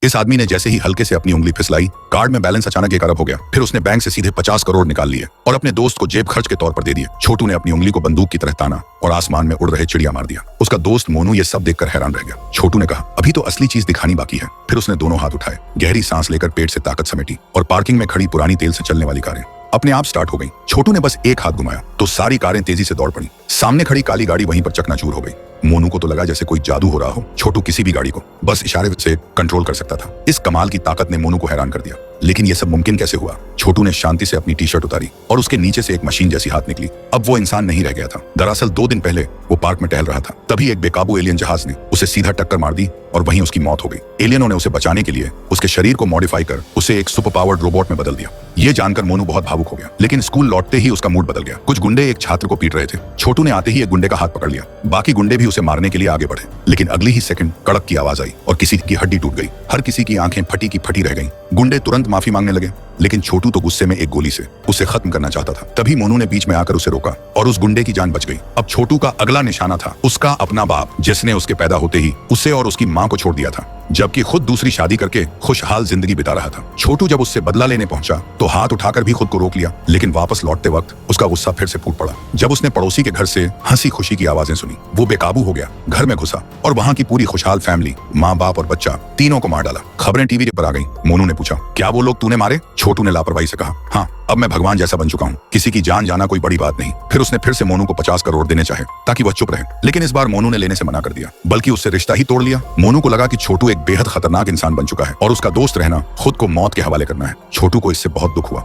इस आदमी ने जैसे ही हल्के से अपनी उंगली फिसलाई, कार्ड में बैलेंस अचानक एक अरब हो गया। फिर उसने बैंक से सीधे 50 करोड़ निकाल लिए और अपने दोस्त को जेब खर्च के तौर पर दे दिए। छोटू ने अपनी उंगली को बंदूक की तरह ताना और आसमान में उड़ रहे चिड़िया मार दिया। उसका दोस्त मोनू ये सब देखकर हैरान रह गया। छोटू ने कहा, अभी तो असली चीज दिखानी बाकी है। फिर उसने दोनों हाथ उठाए, गहरी सांस लेकर पेट से ताकत समेटी और पार्किंग में खड़ी पुरानी तेल से चलने वाली कारें अपने आप स्टार्ट हो गई। छोटू ने बस एक हाथ घुमाया तो सारी कारें तेजी से दौड़ पड़ी। सामने खड़ी काली गाड़ी वहीं पर चकनाचूर हो गई। मोनू को तो लगा जैसे कोई जादू हो रहा हो। छोटू किसी भी गाड़ी को बस इशारे से कंट्रोल कर सकता था। इस कमाल की ताकत ने मोनू को हैरान कर दिया। लेकिन यह सब मुमकिन कैसे हुआ? छोटू ने शांति से अपनी टी-शर्ट उतारी और उसके नीचे से एक मशीन जैसी हाथ निकली। अब वो इंसान नहीं रह गया था। दरअसल 2 दिन पहले वो पार्क में टहल रहा था, तभी एक बेकाबू एलियन जहाज ने उसे सीधा टक्कर मार दी और वहीं उसकी मौत हो गई। एलियनों ने उसे बचाने के लिए उसके शरीर को मॉडिफाई कर उसे एक सुपर पावर्ड रोबोट में बदल दिया। ये जानकर मोनू बहुत भावुक हो गया। लेकिन स्कूल लौटते ही उसका मूड बदल गया। कुछ गुंडे एक छात्र को पीट रहे थे। छोटू ने आते ही एक गुंडे का हाथ पकड़ लिया। बाकी गुंडे भी उसे मारने के लिए आगे बढ़े, लेकिन अगली ही सेकंड कड़क की आवाज आई और किसी की हड्डी टूट गई। हर किसी की आंखें फटी की फटी रह गईं। गुंडे तुरंत माफी मांगने लगे, लेकिन छोटू तो गुस्से में एक गोली से उसे खत्म करना चाहता था। तभी मोनू ने बीच में आकर उसे रोका और उस गुंडे की जान बच गई। अब छोटू का अगला निशाना था उसका अपना बाप, जिसने उसके पैदा होते ही उसे और उसकी मां को छोड़ दिया था, जबकि खुद दूसरी शादी करके खुशहाल जिंदगी बिता रहा था। छोटू जब उससे बदला लेने पहुंचा तो हाथ उठाकर भी खुद को रोक लिया, लेकिन वापस लौटते वक्त उसका गुस्सा फिर से फूट पड़ा। जब उसने पड़ोसी के घर से हंसी खुशी की आवाजें सुनी, वो बेकाबू हो गया, घर में घुसा और वहां की पूरी खुशहाल फैमिली, माँ बाप और बच्चा, तीनों को मार डाला। खबरें टीवी पर आ गई। मोनू ने पूछा, क्या वो लोग तूने मारे? छोटू ने लापरवाही से कहा, हाँ, अब मैं भगवान जैसा बन चुका हूँ, किसी की जान जाना कोई बड़ी बात नहीं। फिर उसने फिर से मोनू को 50 करोड़ देने चाहे ताकि वह चुप रहे, लेकिन इस बार मोनू ने लेने से मना कर दिया, बल्कि उससे रिश्ता ही तोड़ लिया। मोनू को लगा कि छोटू एक बेहद खतरनाक इंसान बन चुका है और उसका दोस्त रहना खुद को मौत के हवाले करना है। छोटू को इससे बहुत दुख हुआ।